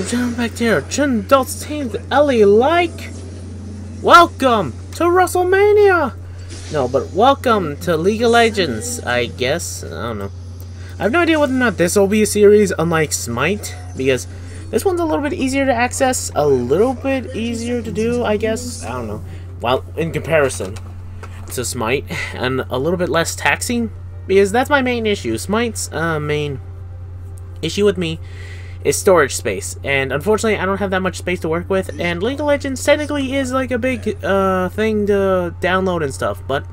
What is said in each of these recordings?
Chen Adults Team Ellie like. Welcome to WrestleMania! No, but welcome to League of Legends, I guess. I don't know. I have no idea whether or not this will be a series, unlike Smite, because this one's a little bit easier to access, a little bit easier to do, I guess. I don't know. Well, in comparison to Smite, and a little bit less taxing, because that's my main issue. Smite's main issue with me is storage space, and unfortunately I don't have that much space to work with, and League of Legends technically is like a big thing to download and stuff, but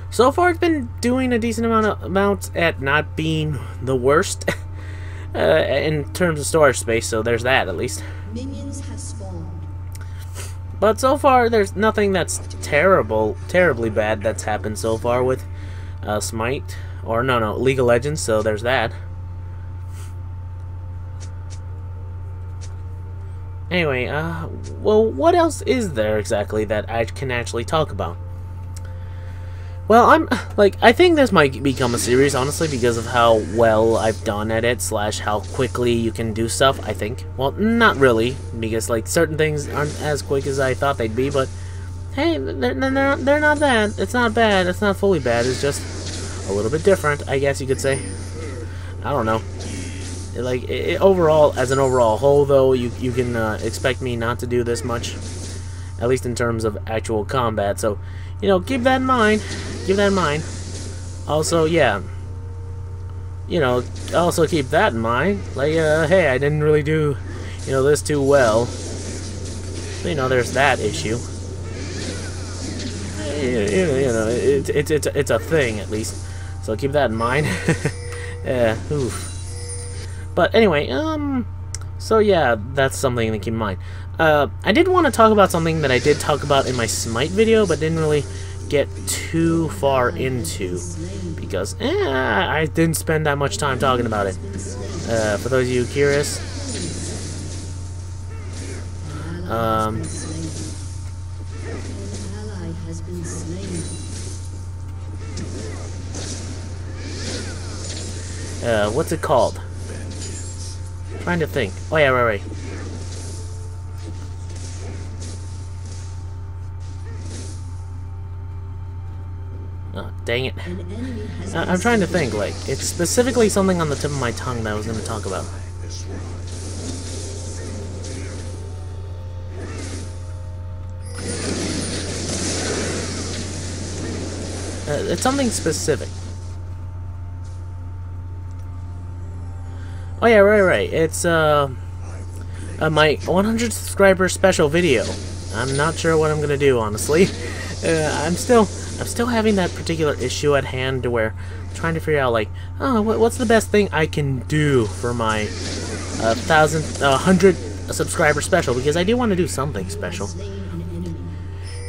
so far it's been doing a decent amount at not being the worst in terms of storage space, so there's that at least. Minions have spawned. But so far there's nothing that's terribly bad that's happened so far with Smite, or no, League of Legends, so there's that. Anyway, well, what else is there exactly that I can actually talk about? Well, I think this might become a series, honestly, because of how well I've done at it, / how quickly you can do stuff, I think. Well, not really, because, like, certain things aren't as quick as I thought they'd be, but, hey, they're not bad. It's not bad. It's not fully bad. It's just a little bit different, I guess you could say. I don't know. Like, overall, as an overall whole, though, you can expect me not to do this much, at least in terms of actual combat. So, you know, keep that in mind. Keep that in mind. Also, yeah, you know, also keep that in mind. Like, hey, I didn't really do, you know, this too well. So, you know, there's that issue. You know, it's a thing at least. So keep that in mind. Yeah. Oof. But anyway, so yeah, that's something to keep in mind. I did want to talk about something that I did talk about in my Smite video, but didn't really get too far into, because I didn't spend that much time talking about it. For those of you curious, what's it called? Trying to think. Oh yeah, right. Oh, dang it. I'm trying to think, like, it's specifically something on the tip of my tongue that I was going to talk about. It's something specific. Oh yeah, right. It's my 100 subscriber special video. I'm not sure what I'm gonna do, honestly. I'm still having that particular issue at hand to where I'm trying to figure out, like, oh, what's the best thing I can do for my 100 subscriber special, because I do want to do something special.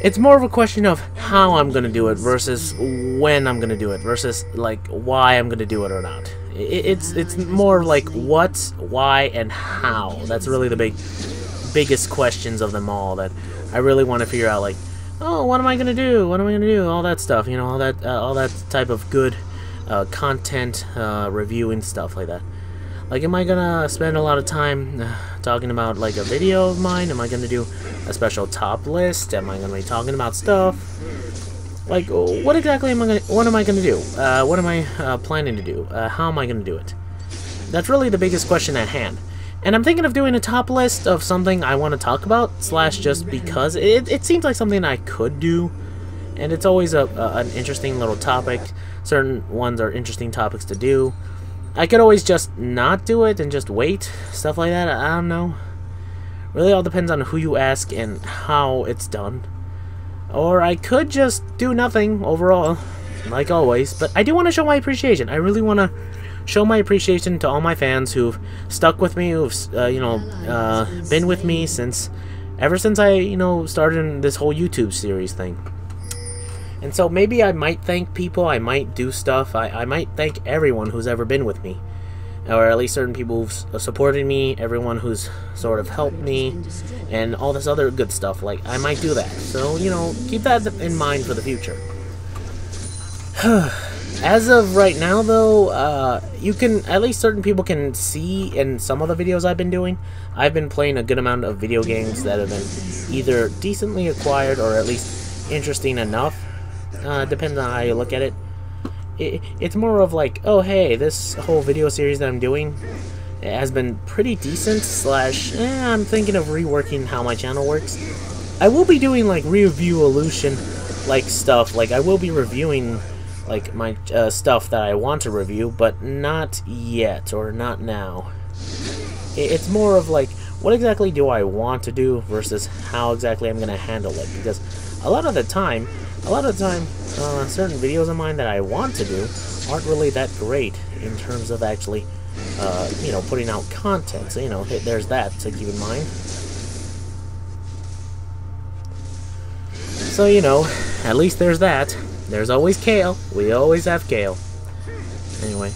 It's more of a question of how I'm gonna do it versus when I'm gonna do it versus, like, why I'm gonna do it or not. It's more like what, why, and how. That's really the biggest questions of them all that I really want to figure out. Like, oh, what am I gonna do? What am I gonna do? All that stuff, you know, all that type of good content review and stuff like that. Like, am I gonna spend a lot of time talking about, like, a video of mine? Am I gonna do a special top list? Am I gonna be talking about stuff? Like, what exactly am I gonna do? What am I planning to do? How am I gonna do it? That's really the biggest question at hand. And I'm thinking of doing a top list of something I want to talk about, / just because it seems like something I could do, and it's always an interesting little topic. Certain ones are interesting topics to do. I could always just not do it and just wait, stuff like that. I don't know. Really all depends on who you ask and how it's done. Or I could just do nothing overall, like always. But I do want to show my appreciation. I really want to show my appreciation to all my fans who've stuck with me, who've been with me ever since I started this whole YouTube series thing. And so maybe I might thank people, I might do stuff, I might thank everyone who's ever been with me. Or at least certain people who've supported me, everyone who's sort of helped me, and all this other good stuff. Like, I might do that. So, you know, keep that in mind for the future. As of right now, though, you can, at least certain people can see in some of the videos I've been doing, I've been playing a good amount of video games that have been either decently acquired or at least interesting enough, depending on how you look at it. It's more of like, oh hey, this whole video series that I'm doing has been pretty decent, slash, I'm thinking of reworking how my channel works. I will be doing like review-olution like stuff, like I will be reviewing like my stuff that I want to review, but not yet, or not now. It's more of like, what exactly do I want to do versus how exactly I'm going to handle it, because a lot of the time, certain videos of mine that I want to do aren't really that great in terms of actually, you know, putting out content, so, you know, there's that to keep in mind. So, you know, at least there's that. There's always Kale. We always have Kale. Anyway.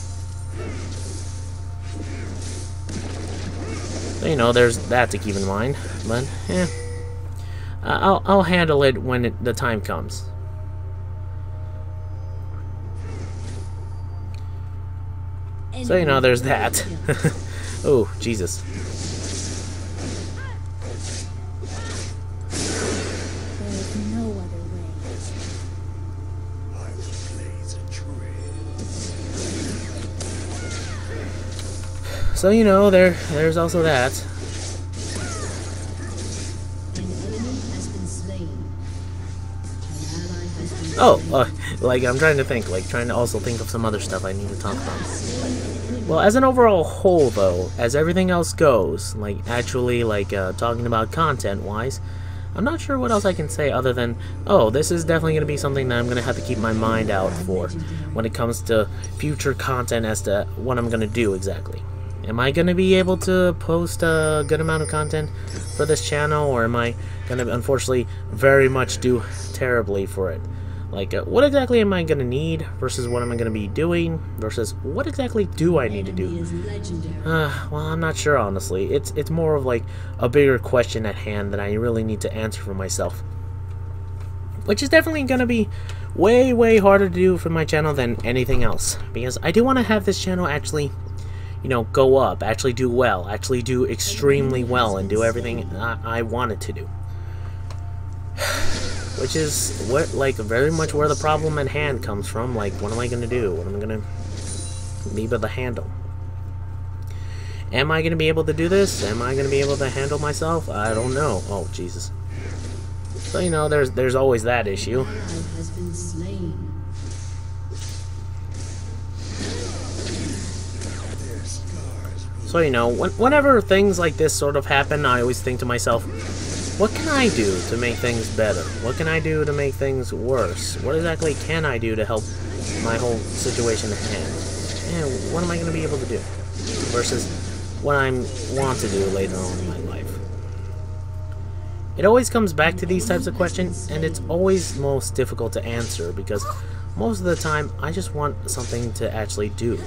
So, you know, there's that to keep in mind. But, I'll handle it when the time comes. So, you know, there's that. Oh, Jesus. So, you know, there's also that. Oh, like, I'm trying to think, like, trying to also think of some other stuff I need to talk about. Well, as an overall whole, though, as everything else goes, like, actually, like, talking about content-wise, I'm not sure what else I can say other than, oh, this is definitely going to be something that I'm going to have to keep my mind out for when it comes to future content as to what I'm going to do exactly. Am I going to be able to post a good amount of content for this channel, or am I going to, unfortunately, very much do terribly for it? Like, what exactly am I going to need versus what am I going to be doing versus what exactly do I need to do? Well, I'm not sure, honestly. It's more of like a bigger question at hand that I really need to answer for myself. Which is definitely going to be way, way harder to do for my channel than anything else. Because I do want to have this channel actually, you know, go up, actually do well, actually do extremely well, and do everything I want it to do. Which is what, like, very much where the problem at hand comes from. Like, what am I going to do? What am I going to be able to handle? Am I going to be able to do this? Am I going to be able to handle myself? I don't know. Oh, Jesus. So, you know, there's always that issue. So, you know, whenever things like this sort of happen, I always think to myself, what can I do to make things better? What can I do to make things worse? What exactly can I do to help my whole situation at hand? And what am I going to be able to do? Versus what I want to do later on in my life. It always comes back to these types of questions, and it's always most difficult to answer because most of the time I just want something to actually do.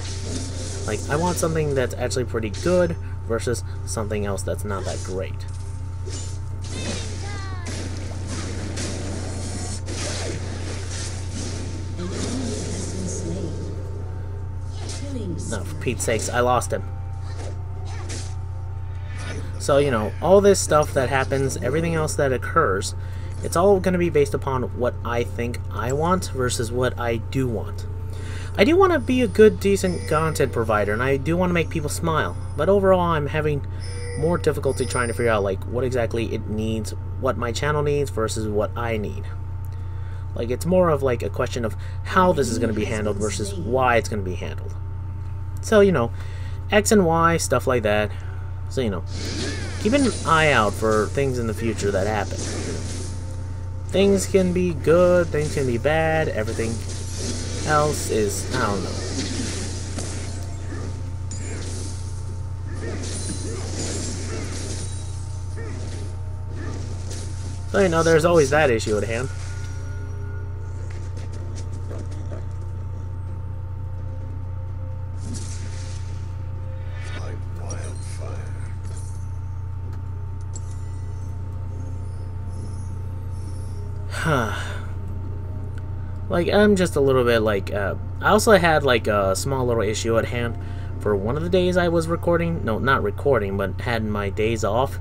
Like, I want something that's actually pretty good versus something else that's not that great. No, for Pete's sakes, I lost him. So, you know, all this stuff that happens, everything else that occurs, it's all going to be based upon what I think I want versus what I do want. I do want to be a good, decent content provider, and I do want to make people smile. But overall, I'm having more difficulty trying to figure out, like, what exactly it needs, what my channel needs versus what I need. Like, it's more of, like, a question of how this is going to be handled versus why it's going to be handled. So, you know, X and Y, stuff like that. So, you know, keep an eye out for things in the future that happen. Things can be good, things can be bad, everything else is, I don't know. So, you know, there's always that issue at hand. Like, I'm just a little bit, like, I also had like a small little issue at hand for one of the days I was recording. No, not recording, but had my days off.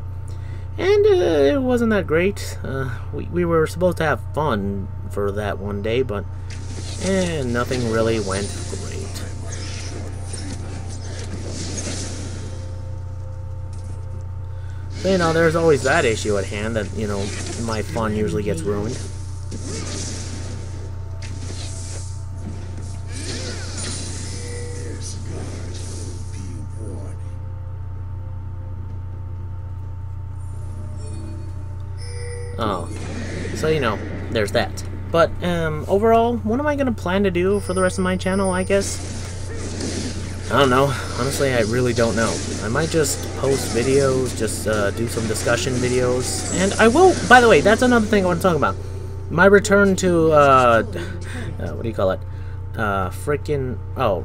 And it wasn't that great. We were supposed to have fun for that one day, but nothing really went great. So, you know, there's always that issue at hand that, you know, my fun usually gets ruined. Oh, so you know, there's that. But overall, what am I gonna plan to do for the rest of my channel? I guess I don't know. Honestly, I really don't know. I might just post videos, just do some discussion videos, and I will. By the way, that's another thing I want to talk about. My return to what do you call it?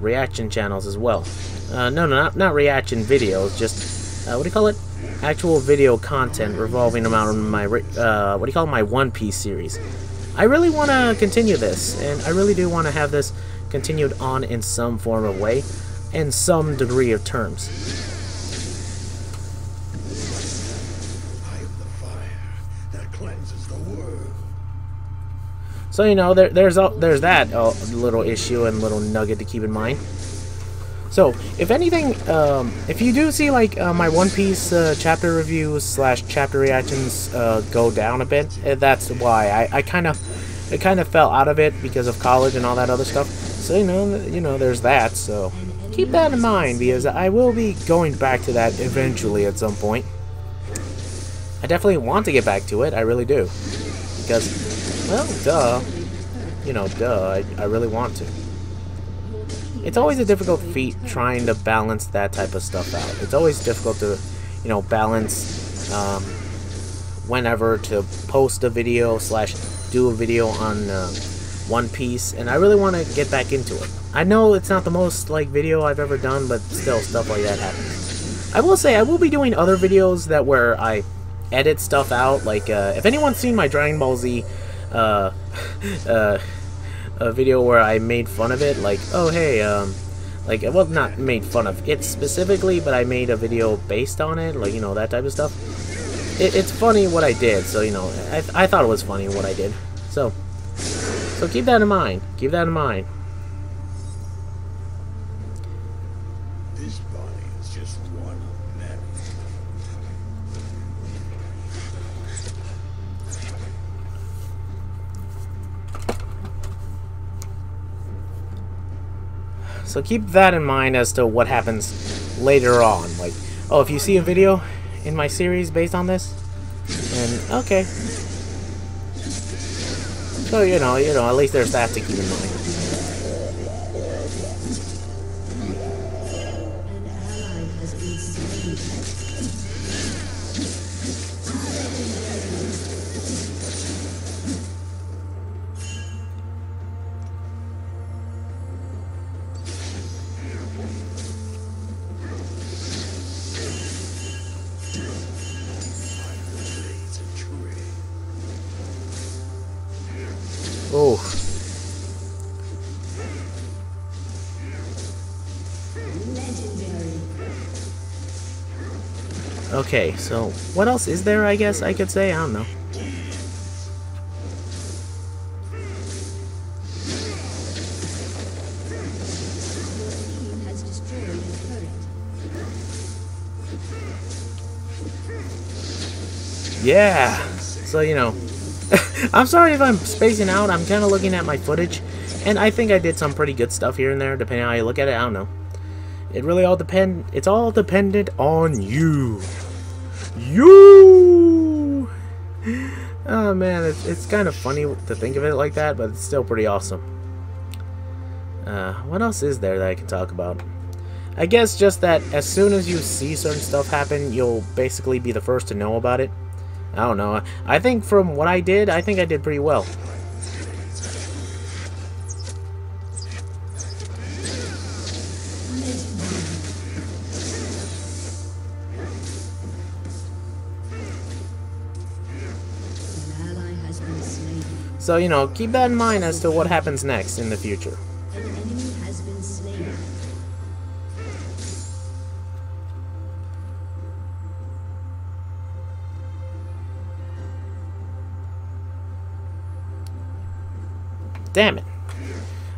Reaction channels as well. No, not reaction videos. Just what do you call it? Actual video content revolving around my my One Piece series. I really want to continue this, and I really do want to have this continued on in some form of way, in some degree of terms. I am the fire that cleanses the world. So you know, there's that little issue and little nugget to keep in mind. So, if anything, if you do see like my One Piece chapter reviews / chapter reactions go down a bit, that's why I kind of fell out of it because of college and all that other stuff. So you know, there's that. So keep that in mind, because I will be going back to that eventually at some point. I definitely want to get back to it. I really do, because, well, duh. You know, duh. I really want to. It's always a difficult feat trying to balance that type of stuff out. It's always difficult to, you know, balance whenever to post a video / do a video on One Piece, and I really want to get back into it. I know it's not the most like video I've ever done, but still, stuff like that happens. I will say I will be doing other videos that where I edit stuff out. Like if anyone's seen my Dragon Ball Z a video where I made fun of it, like, oh hey, like, well, not made fun of it specifically, but I made a video based on it, like, you know, that type of stuff. It's funny what I did, so, you know, I thought it was funny what I did. So keep that in mind. Keep that in mind. This body is just one of many. So keep that in mind as to what happens later on. Like, oh, if you see a video in my series based on this, and okay. So you know, at least there's that to keep in mind. An ally has been slain. Oh. Legendary. Okay, so what else is there, I guess I could say? I don't know. Your team has destroyed a turret. Yeah. So, you know, I'm sorry if I'm spacing out. I'm kind of looking at my footage, and I think I did some pretty good stuff here and there, depending on how you look at it. I don't know. It really all it's all dependent on you. You! Oh, man, it's kind of funny to think of it like that, but it's still pretty awesome. What else is there that I can talk about? I guess just that as soon as you see certain stuff happen, you'll basically be the first to know about it. I don't know. I think from what I did, I think I did pretty well. An ally has been slain. So, you know, keep that in mind as to what happens next in the future. An enemy Damn it.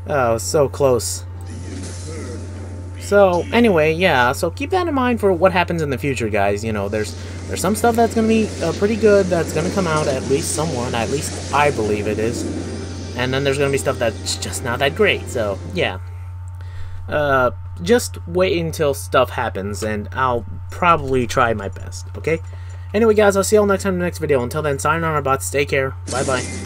Oh, so close. So, anyway, yeah, so keep that in mind for what happens in the future, guys. You know, there's some stuff that's going to be pretty good that's going to come out, at least somewhat, at least I believe it is. And then there's going to be stuff that's just not that great, so, yeah. Just wait until stuff happens, and I'll probably try my best, okay? Anyway, guys, I'll see you all next time in the next video. Until then, sign on our bots, take care, bye-bye.